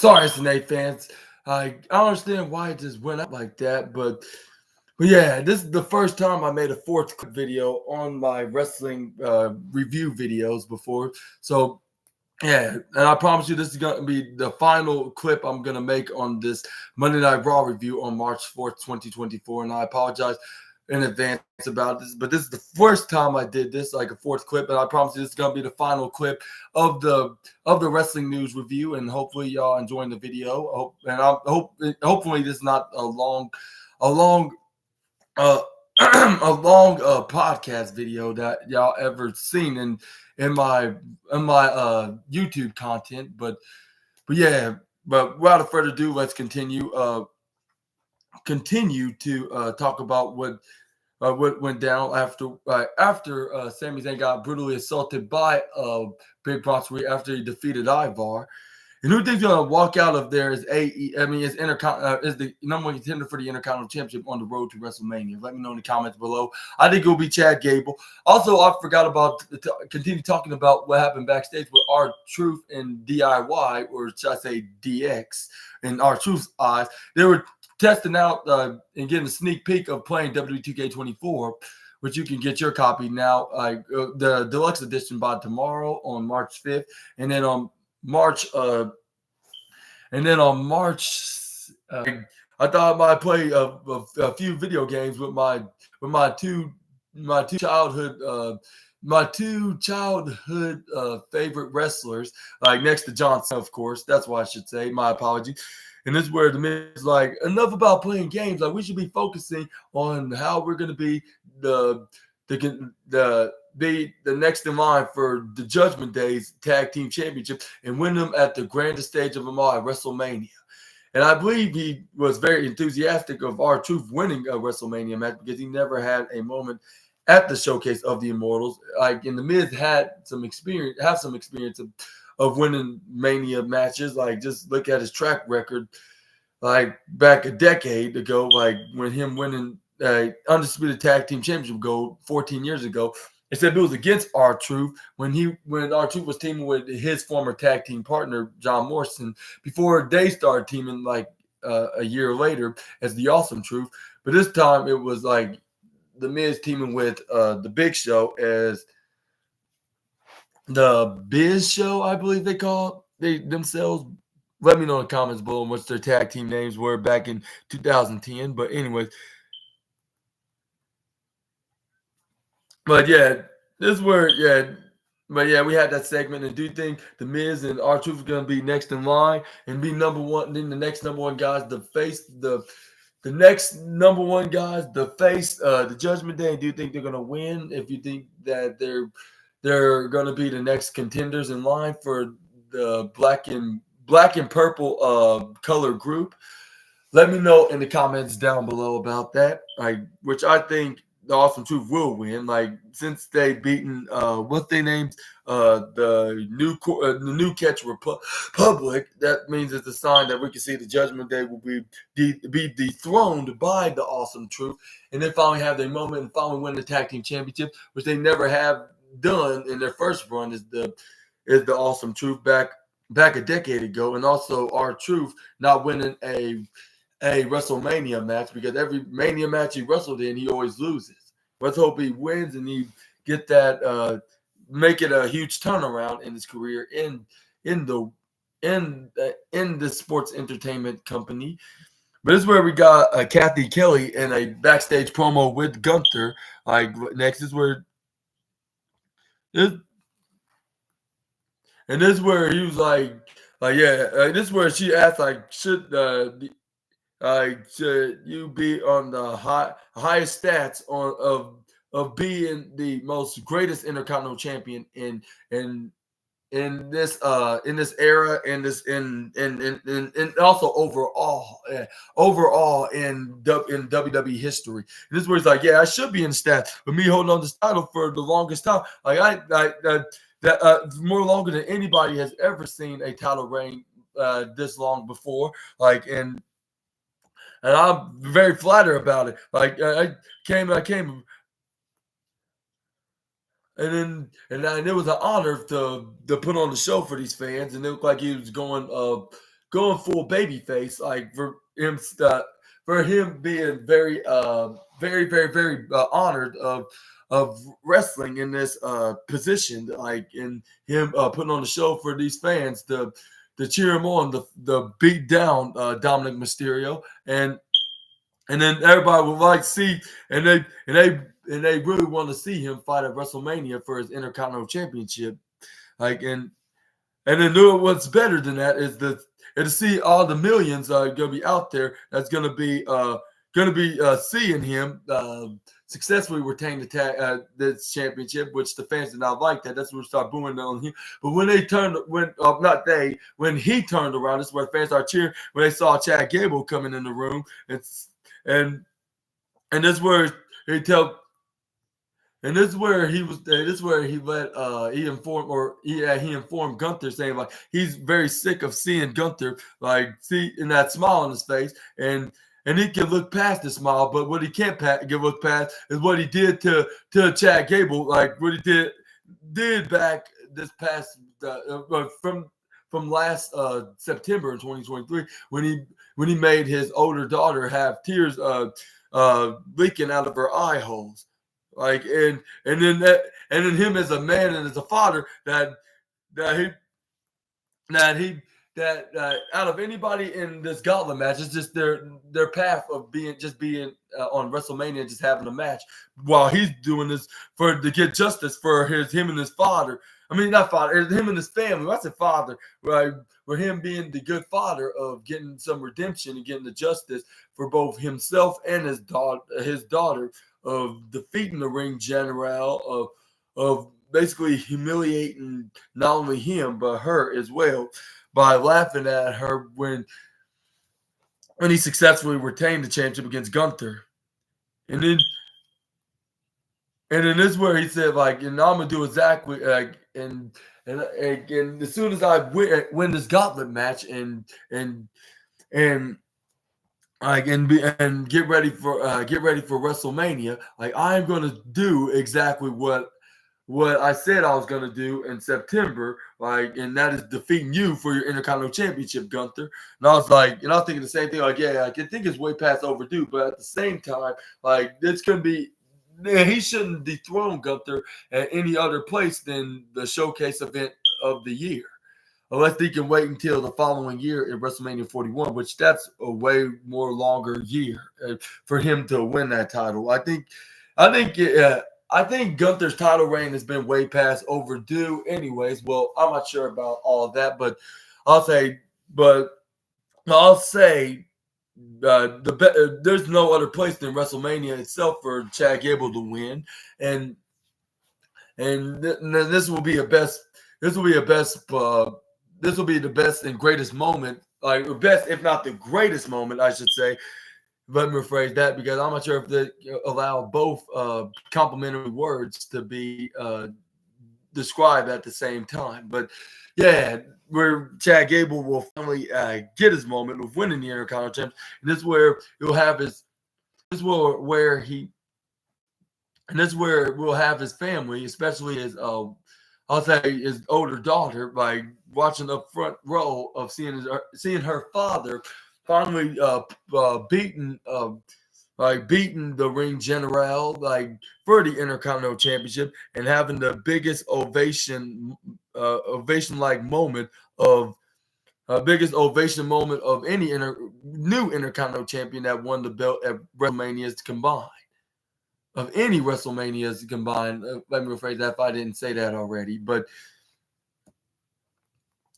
Sorry, SNA fans. I don't understand why it just went out like that, but yeah, this is the first time I made a fourth clip video on my wrestling review videos before. So yeah, and I promise you, this is going to be the final clip I'm going to make on this Monday Night Raw review on March 4th, 2024. And I apologize in advance about this, but this is the first time I did this, like a fourth clip. And I promise you, this is going to be the final clip of the wrestling news review. And hopefully, y'all enjoying the video. Hopefully, this is not a long uh, a long podcast video that y'all ever seen in my YouTube content. But yeah, but without further ado, let's continue to talk about what went down after Sami Zayn got brutally assaulted by Big Bronson after he defeated Ivar. And who thinks gonna walk out of there as is the number one contender for the Intercontinental Championship on the road to WrestleMania? Let me know in the comments below. I think it will be Chad Gable. Also, I forgot about continue talking about what happened backstage with R-Truth and DIY, or should I say DX, in R-Truth's eyes. They were testing out and getting a sneak peek of playing WWE 2K24, which you can get your copy now, the deluxe edition by tomorrow on March 5th, and then on March, I thought I might play a few video games with my two childhood favorite wrestlers, like next to John Cena, of course. That's why I should say. My apologies. And this is where the Miz is like, enough about playing games. Like, we should be focusing on how we're going to be the next in line for the Judgment Day's Tag Team Championship and win them at the grandest stage of them all at WrestleMania. And I believe he was very enthusiastic of R-Truth winning a WrestleMania match because he never had a moment at the Showcase of the Immortals. Like, and the Miz had some experience of winning Mania matches. Like, just look at his track record, like back a decade ago, like when him winning Undisputed Tag Team Championship gold 14 years ago. Except it was against R-Truth when R-Truth was teaming with his former tag team partner, John Morrison, before they started teaming like a year later as the Awesome Truth. But this time it was like the Miz teaming with the Big Show as the Biz Show, I believe they call themselves. Let me know in the comments below what their tag team names were back in 2010. But anyways, but yeah, this is where we had that segment. And do you think the Miz and R-Truth are going to be next in line and be number one? Then the next number one guys, the next number one guys, the Judgment Day. Do you think they're going to win? If you think that they're going to be the next contenders in line for the black and purple color group, let me know in the comments down below about that. Which I think the Awesome Truth will win. Like, since they beaten what they named the new Catch Republic, that means it's a sign that we can see the Judgment Day will be dethroned by the Awesome Truth, and then finally have their moment and finally win the Tag Team Championship, which they never have done in their first run. Is the Awesome Truth back a decade ago, and also R-Truth not winning a WrestleMania match, because every Mania match he wrestled in, he always loses. Let's hope he wins and he get that, make it a huge turnaround in his career in the sports entertainment company. But this is where we got Kathy Kelly in a backstage promo with Gunther. Like, next is where this. And this is where he was like this is where she asked, like, should you be on the highest stats of being the most greatest Intercontinental Champion in this era, and also overall in WWE history. And this is where he's like, yeah, I should be in stats, but me holding on this title for the longest time, more longer than anybody has ever seen a title reign this long before. Like, and I'm very flattered about it. Like, I came, and it was an honor to put on the show for these fans, and it looked like he was going going full babyface, like for him being very very honored of wrestling in this position, like in him putting on the show for these fans to cheer him on, the beat down Dominic Mysterio, and then everybody would like see, and they really want to see him fight at WrestleMania for his Intercontinental Championship, like and then what's better than that is to see all the millions gonna be out there that's gonna be seeing him successfully retain this championship, which the fans did not like that. That's when we start booing on him. But when he turned around, this is where the fans started cheering when they saw Chad Gable coming in the room. And this is where he tell. And this is where he was. This is where he informed Gunther, saying like he's very sick of seeing Gunther in that smile on his face, and he can look past the smile, but what he can't look past is what he did to Chad Gable, like what he did back this past from last September in 2023 when he made his older daughter have tears leaking out of her eye holes. Like and then him as a man and as a father that out of anybody in this gauntlet match, it's just their path of being on WrestleMania, just having a match while he's doing this to get justice for him and his father. I mean, not father, him and his family. I said father, right? For him being the good father of getting some redemption and getting the justice for both himself and his daughter of defeating the ring general, of basically humiliating not only him but her as well by laughing at her when he successfully retained the championship against Gunther. And then this is where he said, like, and I'm gonna do exactly like and as soon as I win this gauntlet match and get ready for WrestleMania, like I'm gonna do exactly what I said I was gonna do in September, like, and that is defeating you for your Intercontinental Championship, Gunther. And I was like, and I was thinking the same thing, like, yeah, I can think it's way past overdue, but at the same time, like, this could be. He shouldn't dethrone Gunther at any other place than the showcase event of the year, unless he can wait until the following year in WrestleMania 41, which that's a way more longer year for him to win that title. I think Gunther's title reign has been way past overdue anyways. Well, I'm not sure about all of that, but I'll say there's no other place than WrestleMania itself for Chad Gable to win, and this will be the best and greatest moment, like best if not the greatest moment, I should say. Let me rephrase that because I'm not sure if they allow both complimentary words to be described at the same time, but yeah, where Chad Gable will finally get his moment of winning the Intercontinental Championship, and this is where he'll have his. This is where we'll have his family, especially his I'll say his older daughter, like watching the front row of seeing her father finally beating the ring general, like for the Intercontinental Championship, and having the biggest ovation like moment of any new Intercontinental Champion that won the belt at WrestleManias combined. Of any WrestleManias combined. Let me rephrase that if I didn't say that already. But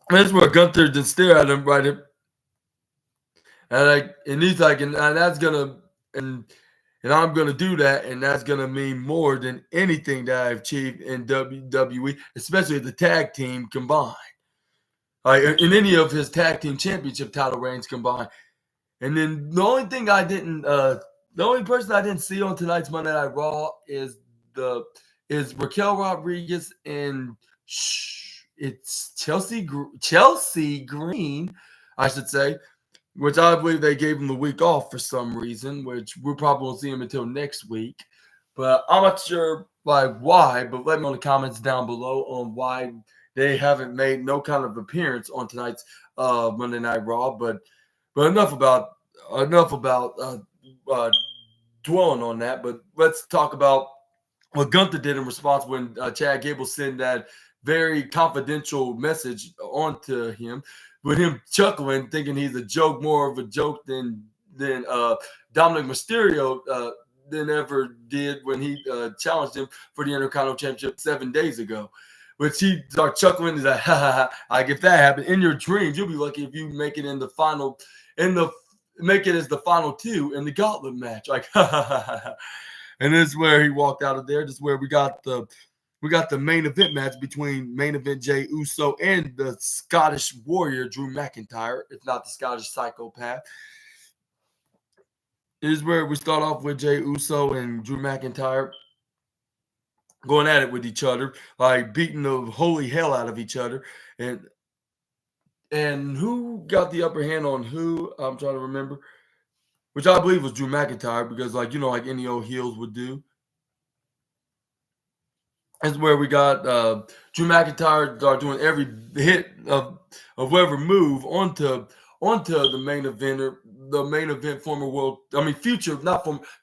that's where Gunther did stare at him right here. And he's like, and that's gonna and I'm gonna do that, and that's gonna mean more than anything that I've achieved in WWE, especially the tag team combined. Like in any of his tag team championship title reigns combined. And then the only person I didn't see on tonight's Monday Night Raw is Raquel Rodriguez and it's Chelsea Green, I should say, which I believe they gave him the week off for some reason, which we probably won't see him until next week. But I'm not sure why, but let me know in the comments down below on why they haven't made no kind of appearance on tonight's Monday Night Raw. But enough about uh, dwelling on that. But let's talk about what Gunther did in response when Chad Gable sent that very confidential message onto him, with him chuckling, thinking he's a joke, more of a joke than Dominic Mysterio than ever did when he challenged him for the Intercontinental Championship 7 days ago. Which he started chuckling. He's like, ha ha ha! Like if that happened in your dreams, you'll be lucky if you make it in the final, make it as the final two in the gauntlet match. Like, ha ha ha ha. And this is where he walked out of there. This is where we got the main event match between main event Jey Uso and the Scottish Warrior Drew McIntyre, if not the Scottish Psychopath. This is where we start off with Jey Uso and Drew McIntyre going at it with each other, like beating the holy hell out of each other. And who got the upper hand on who? I'm trying to remember. Which I believe was Drew McIntyre, because like any old heels would do. That's where we got Drew McIntyre doing every hit of whatever move onto the main eventer, the main event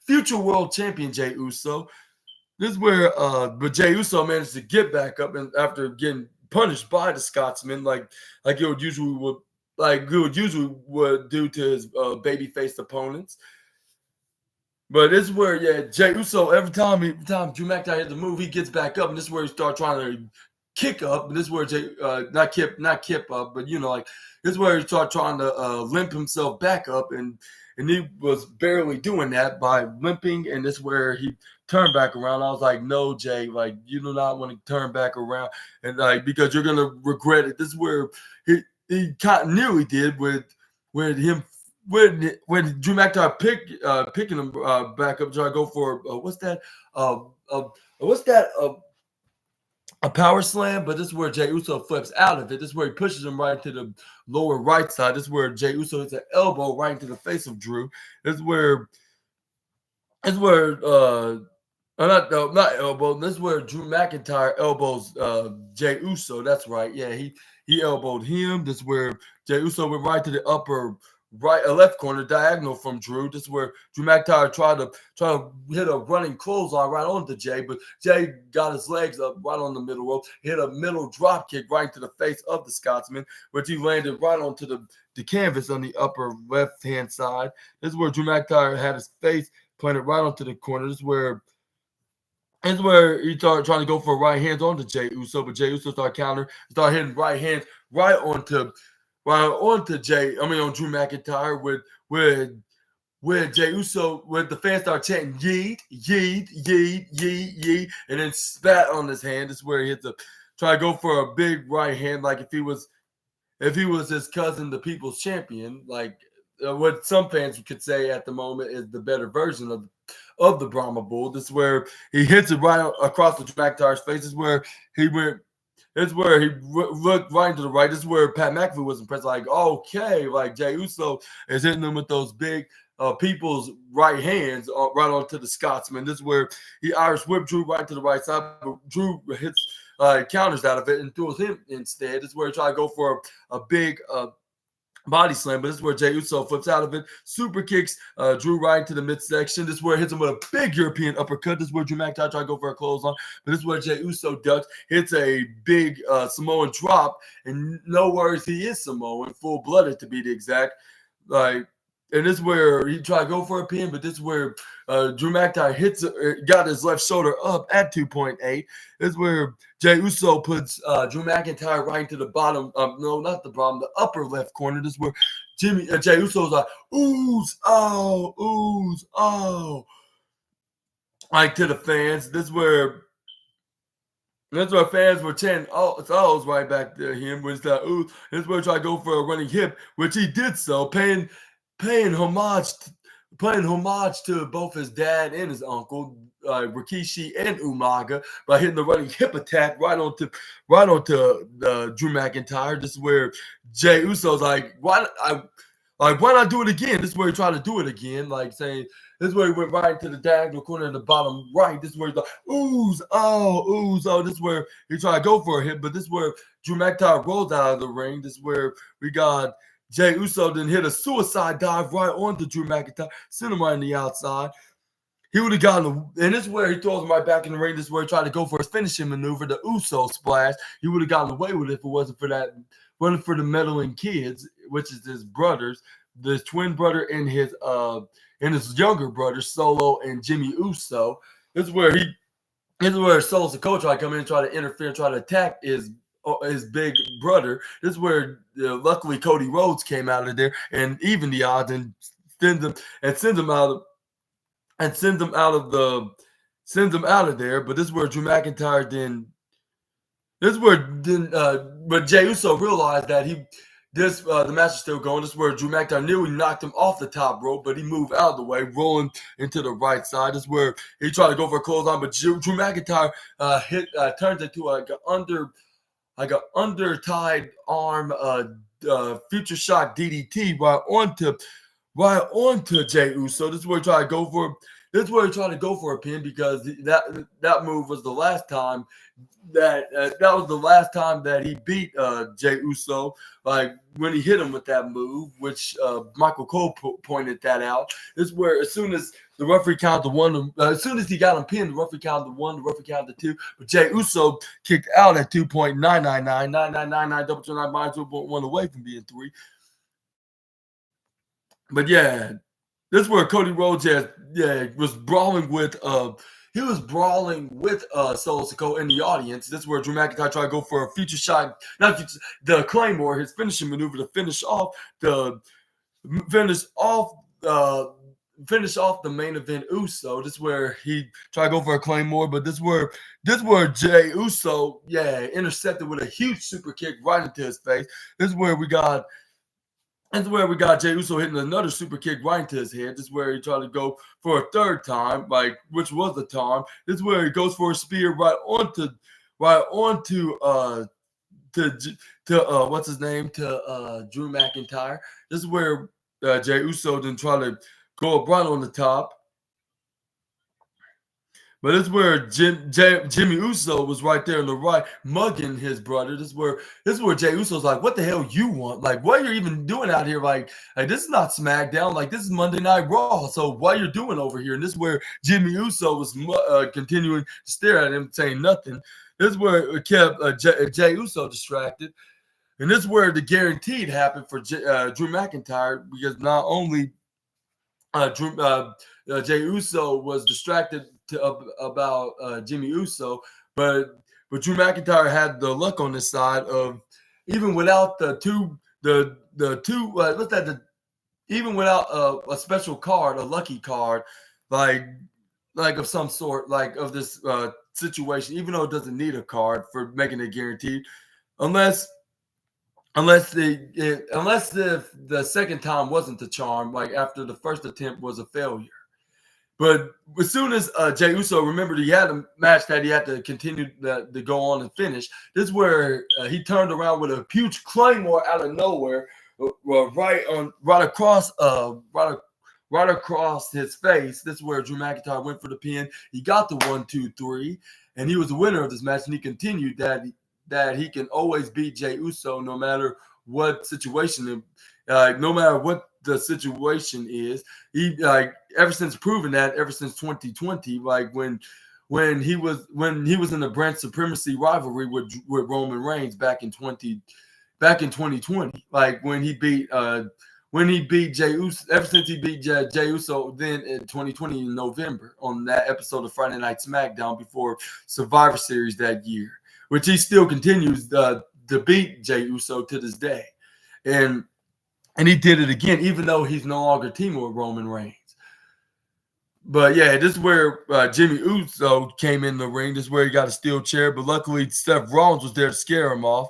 future world champion Jey Uso. This is where but Jey Uso managed to get back up, and after getting punished by the Scotsman, like it would usually would do to his babyface opponents. But this is where, Jey Uso, every time Drew McIntyre hits the move, he gets back up, and this is where he starts trying to kick up, and this is where not kip up, but this is where he started trying to limp himself back up, and he was barely doing that by limping, and this is where he turned back around. I was like, no, Jay, like you do not want to turn back around, and like because you're gonna regret it. This is where he nearly did with him. When Drew McIntyre picking him back up, trying to go for a power slam, but this is where Jey Uso flips out of it. This is where he pushes him right into the lower right side. This is where Jey Uso hits an elbow right into the face of Drew. This is where not elbow. This is where Drew McIntyre elbows Jey Uso. That's right. Yeah, he elbowed him. This is where Jey Uso went right to the upper left corner, diagonal from Drew. This is where Drew McIntyre tried to hit a running clothesline right onto Jey, but Jey got his legs up right on the middle rope, hit a middle drop kick right into the face of the Scotsman, which he landed right onto the canvas on the upper left-hand side. This is where Drew McIntyre had his face planted right onto the corner. This is where he started trying to go for right hands onto Jey Uso, but Jey Uso started countering, started hitting right hands right onto on Drew McIntyre with Jey Uso, with the fans start chanting yeet, yeet, yeet, yeet, yeet, and then spat on his hand. This is where he hit try to go for a big right hand, like if he was his cousin, the People's Champion, like what some fans could say at the moment is the better version of the Brahma Bull. This is where he hits it right across the Drew McIntyre's face. This is where he went. It's where he looked right to the right. This is where Pat McAfee was impressed. Like, okay, like Jey Uso is hitting them with those big people's right hands right onto the Scotsman. This is where he Irish whipped Drew right to the right side. But Drew hits counters out of it and throws him instead. This is where he tried to go for a big body slam, but this is where Jey Uso flips out of it, super kicks Drew right into the midsection. This is where it hits him with a big European uppercut. This is where Drew McIntyre tried to go for a clothesline, but this is where Jey Uso ducks, hits a big Samoan drop, and no worries, he is Samoan, full-blooded to be the exact. And this is where he tried to go for a pin, but this is where Drew McIntyre got his left shoulder up at 2.8. This is where Jey Uso puts Drew McIntyre right into the bottom. No, not the bottom, the upper left corner. This is where Jey Uso's like, ooze, oh. Like to the fans. This is where fans were chanting, oh, it's always right back to him. Which ooh. This is where he tried to go for a running hip, which he did so, paying homage to both his dad and his uncle, Rikishi and Umaga, by hitting the running hip attack right onto Drew McIntyre. This is where Jey Uso's like, why not do it again? This is where he tried to do it again, like saying, this is where he went right into the diagonal corner in the bottom right. This is where he's like, ooze, oh. This is where he tried to go for a hit, but this is where Drew McIntyre rolls out of the ring. This is where we got Jey Uso then hit a suicide dive right onto Drew McIntyre, sent him right on the outside. He would have gotten, and this is where he throws him right back in the ring. This is where he tried to go for his finishing maneuver, the Uso splash. He would have gotten away with it if it wasn't for the meddling kids, which is his brothers, his twin brother and his younger brother, Solo and Jimmy Uso. This is where Solo's the coach tried to come in and try to interfere and try to attack his big brother. This is where luckily Cody Rhodes came out of there and even the odds and sends him out of there. But this is where Drew McIntyre but Jey Uso realized that the match is still going. This is where Drew McIntyre knew he knocked him off the top rope, but he moved out of the way, rolling into the right side. This is where he tried to go for a clothesline, but Drew McIntyre turns into like an undertied arm future shock DDT right onto Jey Uso. This is where he tried to go for. This is where he tried to go for a pin because that move was the last time that he beat Jey Uso. Like when he hit him with that move, which Michael Cole pointed that out. This is where as soon as the referee counted one, as soon as he got him pinned, the referee counted one, the referee counted two. But Jey Uso kicked out at 2.999 double turn minus 1 away from being 3. But yeah. This is where Cody Rhodes was brawling with Solo Sikoa in the audience. This is where Drew McIntyre tried to go for a future shot, the Claymore, his finishing maneuver to finish off the main event Uso. This is where he tried to go for a Claymore, but this is where Jey Uso intercepted with a huge super kick right into his face. This is where we got Jey Uso hitting another super kick right into his head. This is where he tried to go for a third time, which was the time. This is where he goes for a spear right onto what's his name, to Drew McIntyre. This is where Jey Uso then try to go up right on the top. But this is where Jimmy Uso was right there on the right, mugging his brother. This is where Jey Uso's like, "What the hell you want? Like, what are you even doing out here? Like this is not SmackDown. Like, this is Monday Night Raw. So what are you doing over here?" And this is where Jimmy Uso was continuing to stare at him, saying nothing. This is where it kept Jey Uso distracted. And this is where the guaranteed happened for Drew McIntyre, because not only Jey Uso was distracted about Jimmy Uso, but Drew McIntyre had the luck on his side of even without even without a special card, a lucky card, like of some sort, like of this situation, even though it doesn't need a card for making it guaranteed, unless the second time wasn't the charm, like after the first attempt was a failure. But as soon as Jey Uso remembered he had a match that he had to continue to go on and finish, this is where he turned around with a huge Claymore out of nowhere, right across his face. This is where Drew McIntyre went for the pin. He got the 1, 2, 3, and he was the winner of this match. And he continued that he can always beat Jey Uso no matter what situation, no matter what the situation is. He ever since 2020, like when he was in the brand supremacy rivalry with Roman Reigns back in 2020, like when he beat Jey Uso. Ever since he beat Jey Uso then in 2020 in November on that episode of Friday Night SmackDown before Survivor Series that year, which he still continues to beat Jey Uso to this day. And he did it again, even though he's no longer teaming with Roman Reigns. But yeah, this is where Jimmy Uso came in the ring. This is where he got a steel chair. But luckily, Seth Rollins was there to scare him off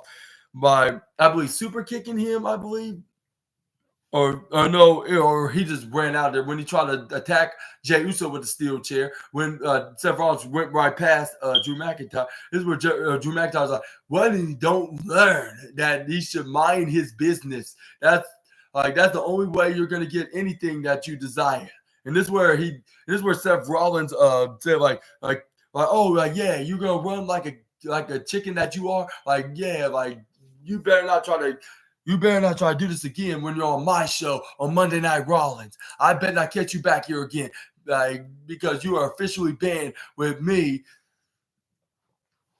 by, I believe, super kicking him, I believe. Or he just ran out there when he tried to attack Jey Uso with a steel chair. When Seth Rollins went right past Drew McIntyre, this is where Drew McIntyre was like, "Well, he don't learn that he should mind his business. That's the only way you're gonna get anything that you desire." And this is where Seth Rollins said yeah, you're gonna run like a a chicken that you are, like, yeah, like you better not try to do this again when you're on my show on Monday Night Rollins. I bet not catch you back here again, like, because you are officially banned with me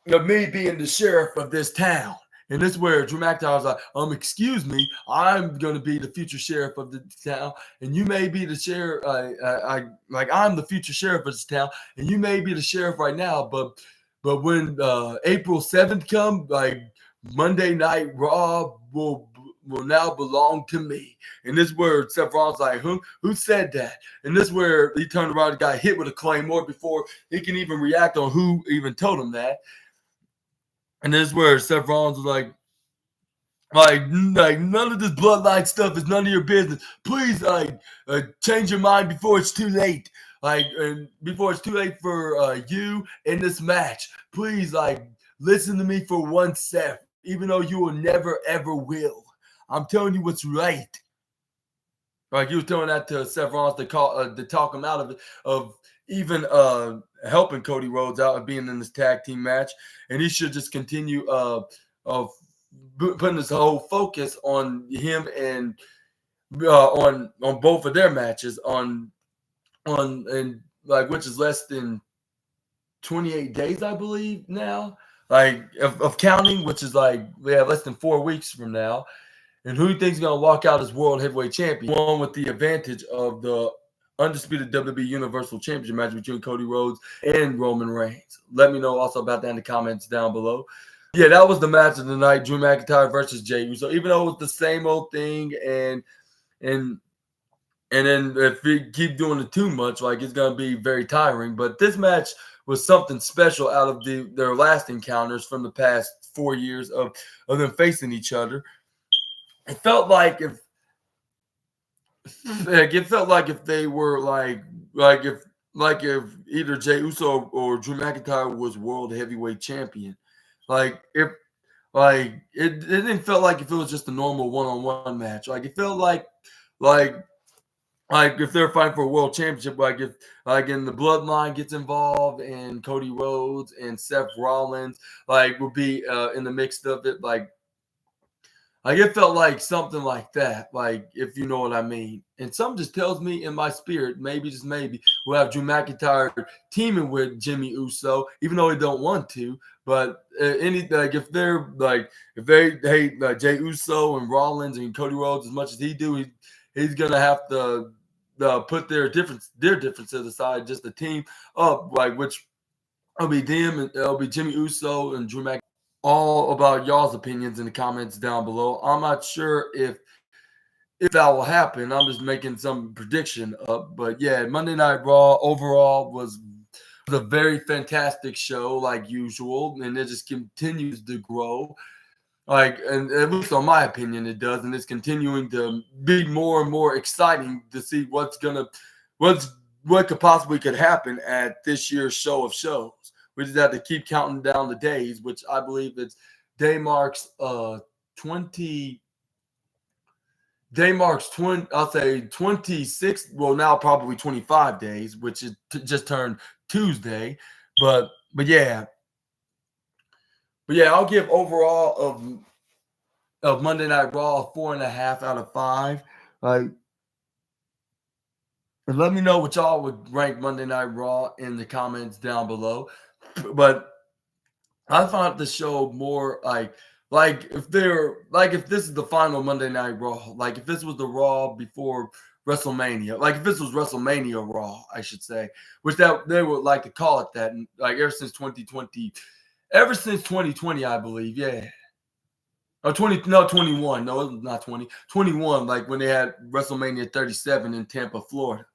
being the sheriff of this town. And this is where Drew McIntyre was like, excuse me, I'm going to be the future sheriff of the town, and you may be the sheriff. I'm the future sheriff of this town, and you may be the sheriff right now, but when April 7th come, like, Monday Night Raw will now belong to me. And this is where Seth Rollins like, who said that? And this is where he turned around and got hit with a Claymore before he can even react on who even told him that. And this is where Seth Rollins was like none of this bloodline stuff is none of your business. Please, change your mind before it's too late. And before it's too late for you in this match. Please, listen to me for one step, even though you will never ever will. I'm telling you what's right. Like, he was telling that to Seth Rollins to talk him out of even helping Cody Rhodes out of being in this tag team match, and he should just continue putting his whole focus on him and on both of their matches which is less than 28 days, I believe now, of counting, which is we have less than 4 weeks from now. And who do you think is going to walk out as World Heavyweight Champion? One with the advantage of the undisputed WWE Universal Championship match between Cody Rhodes and Roman Reigns. Let me know also about that in the comments down below. Yeah, that was the match of the night, Drew McIntyre versus Jey Uso. Even though it was the same old thing, and then if we keep doing it too much, it's going to be very tiring. But this match was something special out of their last encounters from the past 4 years of them facing each other. It felt like if they were if either Jey Uso or Drew McIntyre was World Heavyweight Champion. It didn't feel like if it was just a normal one-on-one match. It felt like if they're fighting for a world championship, if in the Bloodline gets involved and Cody Rhodes and Seth Rollins would be in the mix of it, it felt like something like that, if you know what I mean. And something just tells me in my spirit, maybe, just maybe, we'll have Drew McIntyre teaming with Jimmy Uso, even though he don't want to. But if they hate Jey Uso and Rollins and Cody Rhodes as much as he do, he's gonna have to put their differences aside, just the team up, which will be them, and it'll be Jimmy Uso and Drew McIntyre. All about y'all's opinions in the comments down below. I'm not sure if that will happen. I'm just making some prediction up. But yeah, Monday Night Raw overall was a very fantastic show, like usual, and it just continues to grow. And at least on my opinion, it does, and it's continuing to be more and more exciting to see what could possibly happen at this year's show of shows. We just have to keep counting down the days, which I believe it's day marks 20. Day marks 20. I'll say 26. Well, now probably 25 days, which is just turned Tuesday. But yeah. But yeah, I'll give overall of Monday Night Raw 4.5 out of 5. And let me know what y'all would rank Monday Night Raw in the comments down below. But I found the show more if this is the final Monday Night Raw, if this was the Raw before WrestleMania, if this was WrestleMania Raw, I should say, which that they would like to call it that, ever since 2020, I believe, yeah. Oh, 21. No, it's not 20. 21, when they had WrestleMania 37 in Tampa, Florida.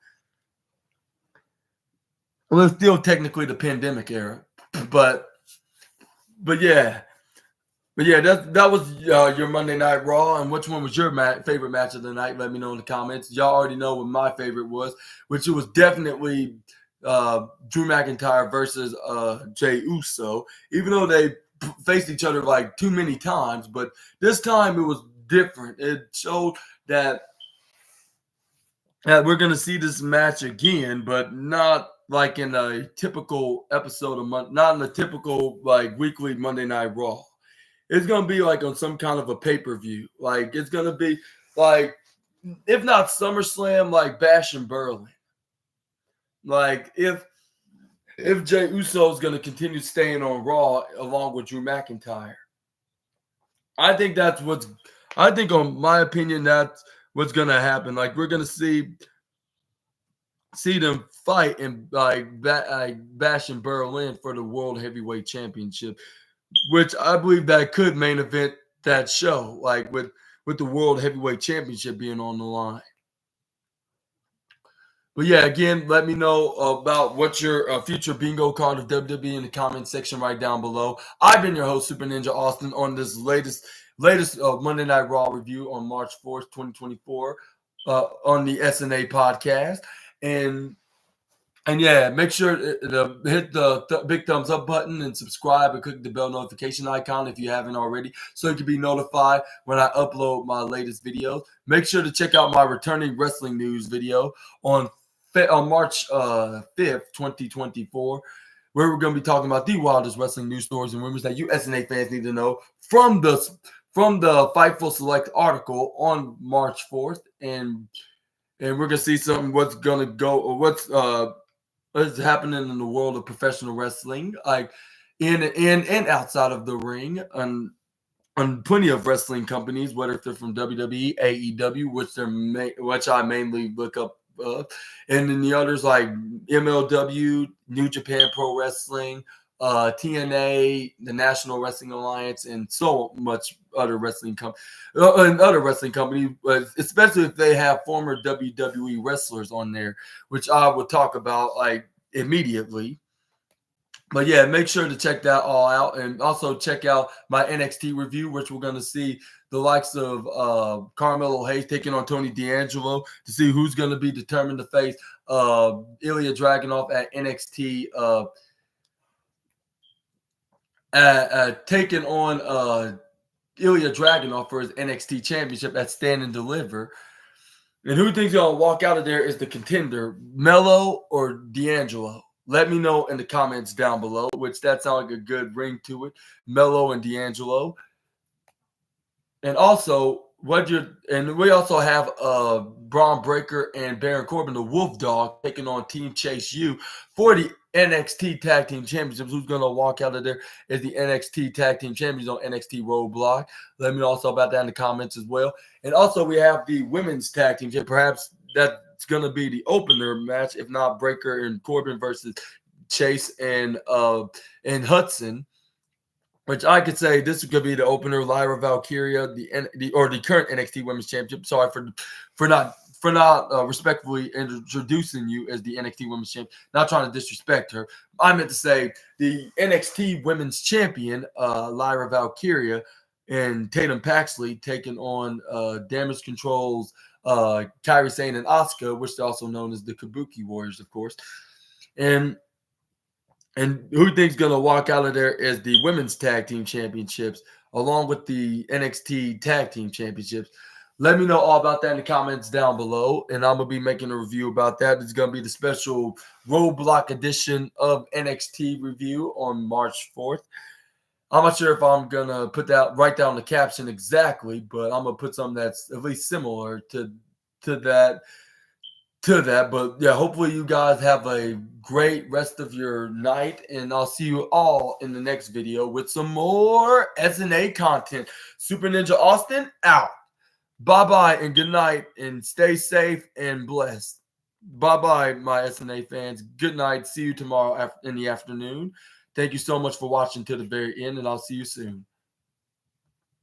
Well, it's still technically the pandemic era, but yeah. But yeah, that was your Monday Night Raw. And which one was your favorite match of the night? Let me know in the comments. Y'all already know what my favorite was, which it was definitely Drew McIntyre versus Jey Uso. Even though they faced each other too many times, but this time it was different. It showed that we're going to see this match again, but not like in a typical episode of not in a typical like weekly Monday Night Raw. It's gonna be like on some kind of a pay-per-view. Like it's gonna be like, if not SummerSlam, like Bash in Berlin. Like if Jey Uso is gonna continue staying on Raw along with Drew McIntyre. I think that's what's I think on my opinion that's what's gonna happen. Like we're gonna see them fight and Bash in Berlin for the World Heavyweight Championship, which I believe that could main event that show, like with the World Heavyweight Championship being on the line. But yeah, again, let me know about what's your future bingo card of WWE in the comment section right down below. I've been your host, Super Ninja Austin, on this latest Monday Night Raw review on March 4th, 2024, on the SNA podcast. And yeah, make sure to hit the big thumbs up button and subscribe and click the bell notification icon if you haven't already, so you can be notified when I upload my latest videos. Make sure to check out my returning wrestling news video on March 5th, 2024, where we're going to be talking about the wildest wrestling news stories and rumors that you SNA fans need to know from the Fightful Select article on March 4th. And we're going to see what's happening in the world of professional wrestling, like in and outside of the ring, on plenty of wrestling companies, whether they're from WWE, AEW, which I mainly look up, and then the others like MLW, New Japan Pro Wrestling, TNA, the National Wrestling Alliance, and so much other wrestling companies, but especially if they have former WWE wrestlers on there, which I will talk about like immediately. But yeah, make sure to check that all out, and also check out my NXT review, which we're going to see the likes of Carmelo Hayes taking on Tony D'Angelo to see who's going to be determined to face Ilya Dragunov at NXT, taking on Ilya Dragunov for his NXT championship at Stand and Deliver. And who thinks gonna walk out of there is the contender, Melo or D'Angelo? Let me know in the comments down below, which that sounds like a good ring to it. Melo and D'Angelo. And also, we also have Braun Breaker and Baron Corbin, the Wolf Dog, taking on Team Chase U for the NXT Tag Team Championships. Who's going to walk out of there is the NXT Tag Team Champions on NXT Roadblock. Let me know also about that in the comments as well. And also, we have the Women's Tag Team Champions. Perhaps that's going to be the opener match, if not Breaker and Corbin versus Chase and Hudson. Which I could say this could be the opener. Lyra Valkyria, the current NXT Women's Championship. Sorry for not respectfully introducing you as the NXT Women's Champion. Not trying to disrespect her. I meant to say the NXT Women's Champion, Lyra Valkyria, and Tatum Paxley taking on Damage Control's Kairi Sane and Asuka, which are also known as the Kabuki Warriors, of course. And who thinks going to walk out of there is the Women's Tag Team Championships, along with the NXT Tag Team Championships. Let me know all about that in the comments down below, and I'm going to be making a review about that. It's going to be the special Roadblock edition of NXT review on March 4th. I'm not sure if I'm going to write down the caption exactly, but I'm going to put something that's at least similar to that. But yeah, hopefully you guys have a great rest of your night, and I'll see you all in the next video with some more SNA content. Super Ninja Austin out. Bye-bye and good night, and stay safe and blessed. Bye-bye, my SNA fans. Good night. See you tomorrow in the afternoon. Thank you so much for watching to the very end, and I'll see you soon.